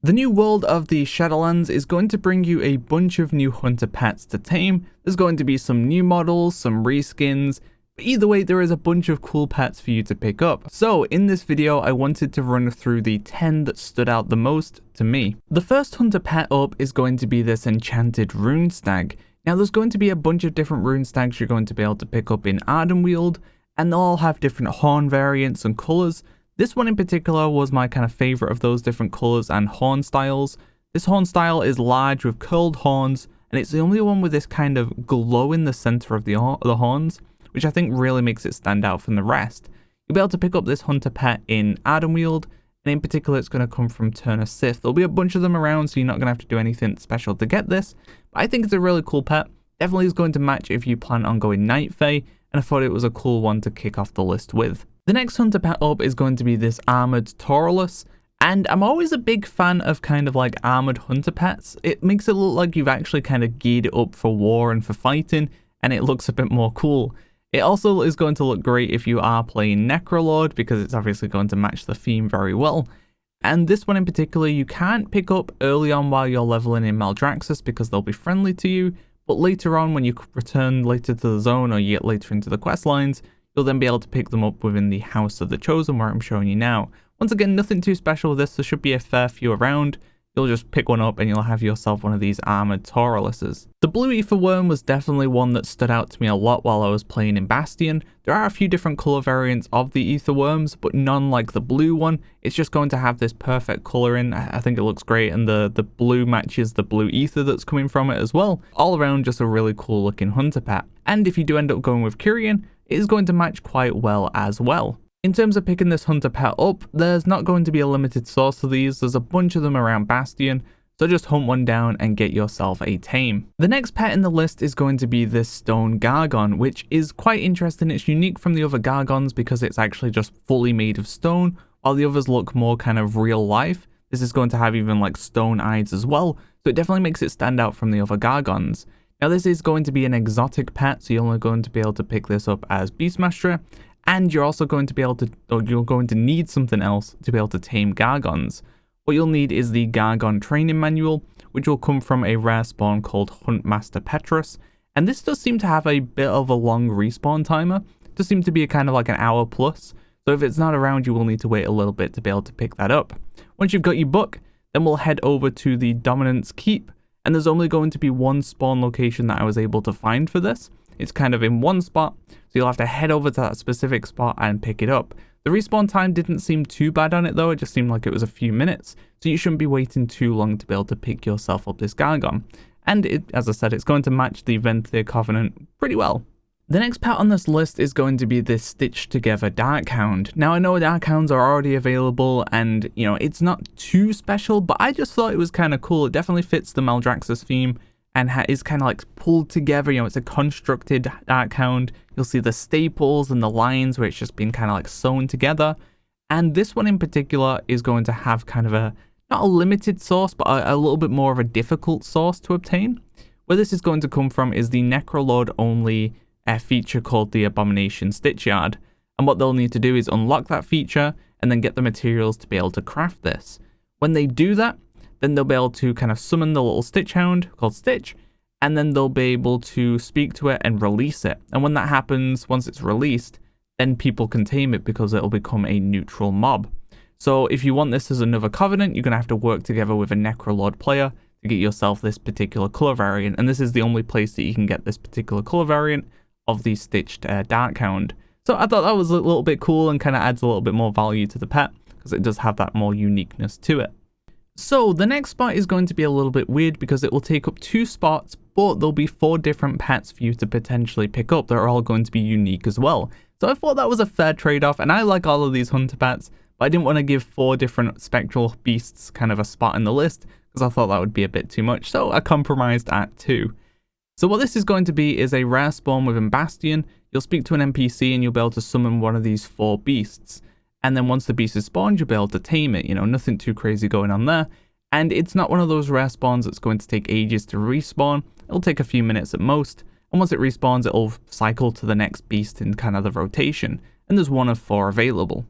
The new world of the Shadowlands is going to bring you a bunch of new hunter pets to tame. There's going to be some new models, some reskins, but either way there is a bunch of cool pets for you to pick up. So in this video I wanted to run through the 10 that stood out the most to me. The first hunter pet up is going to be this Enchanted Rune Snag. Now there's going to be a bunch of different rune snags you're going to be able to pick up in Ardenweald, and they'll all have different horn variants and colours. This one in particular was my kind of favourite of those different colours and horn styles. This horn style is large with curled horns, and it's the only one with this kind of glow in the centre of the horns, which I think really makes it stand out from the rest. You'll be able to pick up this hunter pet in Ardenweald, and in particular it's going to come from Turner Sith. There'll be a bunch of them around, so you're not going to have to do anything special to get this, but I think it's a really cool pet. Definitely is going to match if you plan on going Night Fae, and I thought it was a cool one to kick off the list with. The next hunter pet up is going to be this armoured Taurulis, and I'm always a big fan of kind of like armoured hunter pets. It makes it look like you've actually kind of geared it up for war and for fighting, and it looks a bit more cool. It also is going to look great if you are playing Necrolord, because it's obviously going to match the theme very well. And this one in particular you can't pick up early on while you're leveling in Maldraxxus because they'll be friendly to you, but later on when you return later to the zone or you get later into the quest lines, you'll then be able to pick them up within the House of the Chosen where I'm showing you now. Once again, nothing too special with this, there should be a fair few around. You'll just pick one up and you'll have yourself one of these armoured Taurulises. The blue Etherworm was definitely one that stood out to me a lot while I was playing in Bastion. There are a few different colour variants of the Etherworms, but none like the blue one. It's just going to have this perfect colouring. I think it looks great, and the blue matches the blue ether that's coming from it as well. All around just a really cool looking hunter pet. And if you do end up going with Kyrian, it is going to match quite well as well. In terms of picking this hunter pet up, there's not going to be a limited source of these. There's a bunch of them around Bastion, so just hunt one down and get yourself a tame. The next pet in the list is going to be this stone Gargon, which is quite interesting. It's unique from the other Gargons because it's actually just fully made of stone, while the others look more kind of real life. This is going to have even like stone eyes as well, so it definitely makes it stand out from the other Gargons. Now this is going to be an exotic pet, so you're only going to be able to pick this up as Beastmaster, and you're also going to be able to, or you're going to need something else to be able to tame Gargons. What you'll need is the Gargon training manual, which will come from a rare spawn called Huntmaster Petrus, and this does seem to have a bit of a long respawn timer. It does seem to be a kind of like an hour plus, so if it's not around you will need to wait a little bit to be able to pick that up. Once you've got your book, then we'll head over to the Dominance Keep, and there's only going to be one spawn location that I was able to find for this. It's kind of in one spot, so you'll have to head over to that specific spot and pick it up. The respawn time didn't seem too bad on it though, it just seemed like it was a few minutes, so you shouldn't be waiting too long to be able to pick yourself up this Gargon. And it, as I said, it's going to match the Venthyr Covenant pretty well. The next pet on this list is going to be this stitched together Dark Hound. Now I know Dark Hounds are already available and, you know, it's not too special, but I just thought it was kind of cool. It definitely fits the Maldraxxus theme and is kind of like pulled together. You know, it's a constructed Dark Hound. You'll see the staples and the lines where it's just been kind of like sewn together. And this one in particular is going to have kind of a, not a limited source, but a little bit more of a difficult source to obtain. Where this is going to come from is the Necrolord only feature called the Abomination Stitchyard, and what they'll need to do is unlock that feature and then get the materials to be able to craft this. When they do that, then they'll be able to kind of summon the little Stitch Hound called Stitch, and then they'll be able to speak to it and release it. And when that happens, once it's released, then people can tame it because it'll become a neutral mob. So if you want this as another Covenant, you're going to have to work together with a Necrolord player to get yourself this particular colour variant, and this is the only place that you can get this particular colour variant of the stitched Dark Hound. So I thought that was a little bit cool and kind of adds a little bit more value to the pet because it does have that more uniqueness to it. So the next spot is going to be a little bit weird because it will take up 2 spots, but there'll be 4 different pets for you to potentially pick up that are all going to be unique as well. So I thought that was a fair trade-off, and I like all of these hunter pets, but I didn't want to give 4 different Spectral Beasts kind of a spot in the list because I thought that would be a bit too much, so I compromised at 2. So what this is going to be is a rare spawn within Bastion. You'll speak to an NPC and you'll be able to summon one of these 4 beasts. And then once the beast is spawned, you'll be able to tame it. You know, nothing too crazy going on there. And it's not one of those rare spawns that's going to take ages to respawn. It'll take a few minutes at most. And once it respawns, it'll cycle to the next beast in kind of the rotation. And there's 1 of 4 available.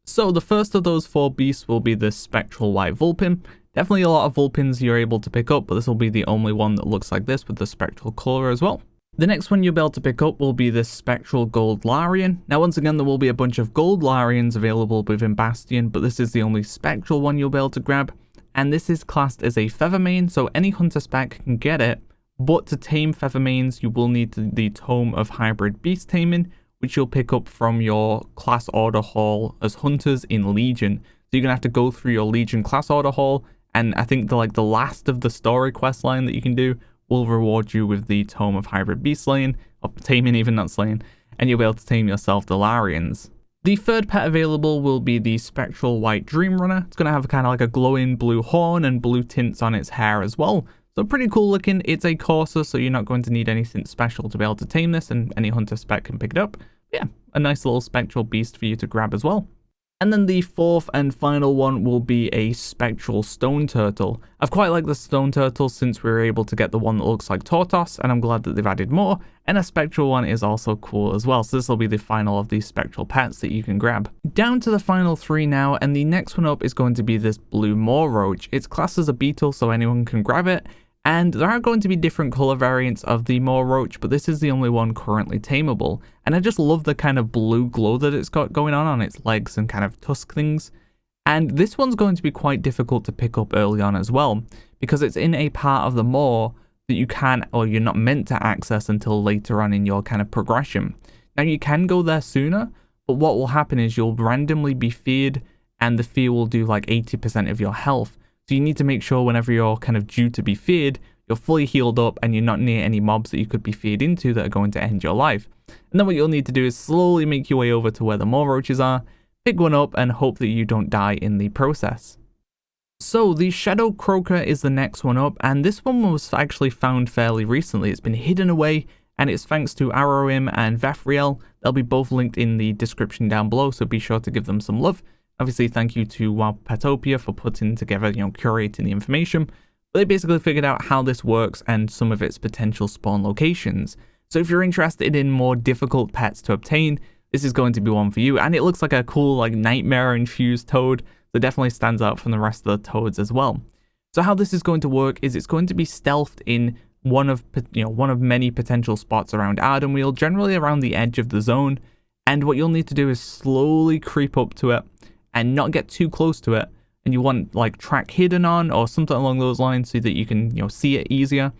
So the first of those 4 beasts will be the Spectral White Vulpin. Definitely a lot of Vulpins you're able to pick up, but this will be the only one that looks like this with the spectral color as well. The next one you'll be able to pick up will be this Spectral Gold Larian. Now once again, there will be a bunch of gold Larians available within Bastion, but this is the only spectral one you'll be able to grab. And this is classed as a Feather Main, so any Hunter spec can get it. But to tame Feather Mains, you will need the Tome of Hybrid Beast Taming, which you'll pick up from your class order hall as hunters in Legion. So you're going to have to go through your Legion class order hall, and I think the last of the story quest line that you can do will reward you with the Tome of Hybrid Beast Slaying, or taming, even not slaying, and you'll be able to tame yourself the Larians. The third pet available will be the Spectral White Dreamrunner. It's going to have kind of like a glowing blue horn and blue tints on its hair as well. So pretty cool looking. It's a courser, so you're not going to need anything special to be able to tame this, and any hunter spec can pick it up. Yeah, a nice little spectral beast for you to grab as well. And then the fourth and final one will be a Spectral Stone Turtle. I've quite liked the Stone Turtle since we were able to get the one that looks like Tortoise, and I'm glad that they've added more, and a Spectral one is also cool as well, so this will be the final of these Spectral pets that you can grab. Down to the final three now, and the next one up is going to be this Blue Moreroach. It's classed as a beetle, so anyone can grab it, and there are going to be different color variants of the Moreroach, but this is the only one currently tameable. And I just love the kind of blue glow that it's got going on its legs and kind of tusk things. And this one's going to be quite difficult to pick up early on as well, because it's in a part of the moor that you can, or you're not meant to access until later on in your kind of progression. Now you can go there sooner, but what will happen is you'll randomly be feared, and the fear will do like 80% of your health. So you need to make sure whenever you're kind of due to be feared, you're fully healed up and you're not near any mobs that you could be feared into that are going to end your life. And then what you'll need to do is slowly make your way over to where the Moreroaches are, pick one up, and hope that you don't die in the process. So the Shadow Croaker is the next one up, and this one was actually found fairly recently. It's been hidden away, and it's thanks to Arrowim and Vethriel. They'll be both linked in the description down below, so be sure to give them some love. Obviously, thank you to WoW Petopia for putting together, curating the information. But they basically figured out how this works and some of its potential spawn locations. So if you're interested in more difficult pets to obtain, this is going to be one for you. And it looks like a cool, nightmare-infused toad that definitely stands out from the rest of the toads as well. So how this is going to work is it's going to be stealthed in one of many potential spots around Ardenweald, generally around the edge of the zone. And what you'll need to do is slowly creep up to it and not get too close to it, and you want track hidden on or something along those lines so that you can see it easier.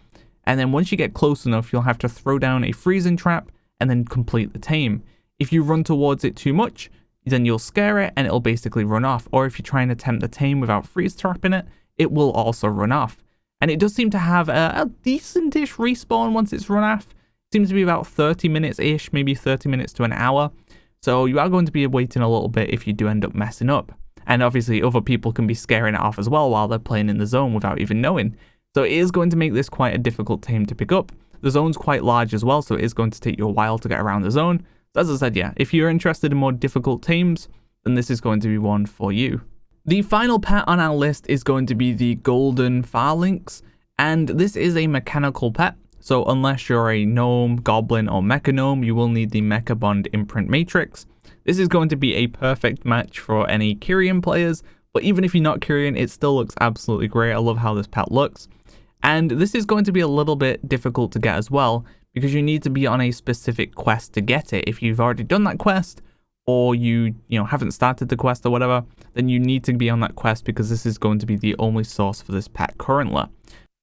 And then once you get close enough, you'll have to throw down a freezing trap and then complete the tame. If you run towards it too much, then you'll scare it and it'll basically run off. Or if you try and attempt the tame without freeze trapping it, it will also run off. And it does seem to have a decent-ish respawn once it's run off. It seems to be about 30 minutes-ish, maybe 30 minutes to an hour. So you are going to be waiting a little bit if you do end up messing up. And obviously other people can be scaring it off as well while they're playing in the zone without even knowing. So it is going to make this quite a difficult tame to pick up. The zone's quite large as well, so it is going to take you a while to get around the zone. So as I said, yeah, if you're interested in more difficult tames, then this is going to be one for you. The final pet on our list is going to be the Golden Phalanx, and this is a mechanical pet. So unless you're a gnome, goblin, or mecha gnome, you will need the Mecha Bond Imprint Matrix. This is going to be a perfect match for any Kyrian players, but even if you're not Kyrian, it still looks absolutely great. I love how this pet looks. And this is going to be a little bit difficult to get as well, because you need to be on a specific quest to get it. If you've already done that quest, or you haven't started the quest or whatever, then you need to be on that quest because this is going to be the only source for this pet currently.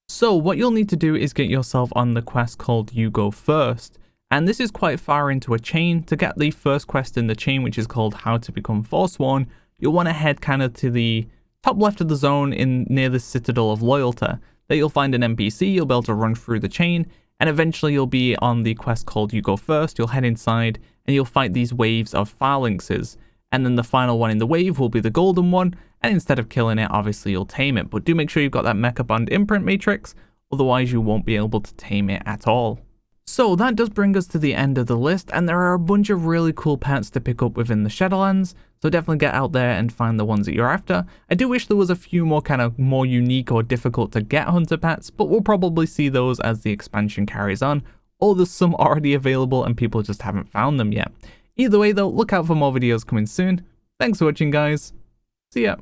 So what you'll need to do is get yourself on the quest called You Go First, and this is quite far into a chain. To get the first quest in the chain, which is called How to Become Forsworn, you'll want to head kind of to the top left of the zone near the Citadel of Loyalty. There you'll find an NPC, you'll be able to run through the chain, and eventually you'll be on the quest called You Go First. You'll head inside and you'll fight these waves of phalanxes, and then the final one in the wave will be the golden one, and instead of killing it, obviously you'll tame it. But do make sure you've got that Mecha Bond Imprint Matrix, otherwise you won't be able to tame it at all. So that does bring us to the end of the list, and there are a bunch of really cool pets to pick up within the Shadowlands, so definitely get out there and find the ones that you're after. I do wish there was a few more kind of more unique or difficult to get hunter pets, but we'll probably see those as the expansion carries on, or there's some already available and people just haven't found them yet. Either way though, look out for more videos coming soon. Thanks for watching guys, see ya.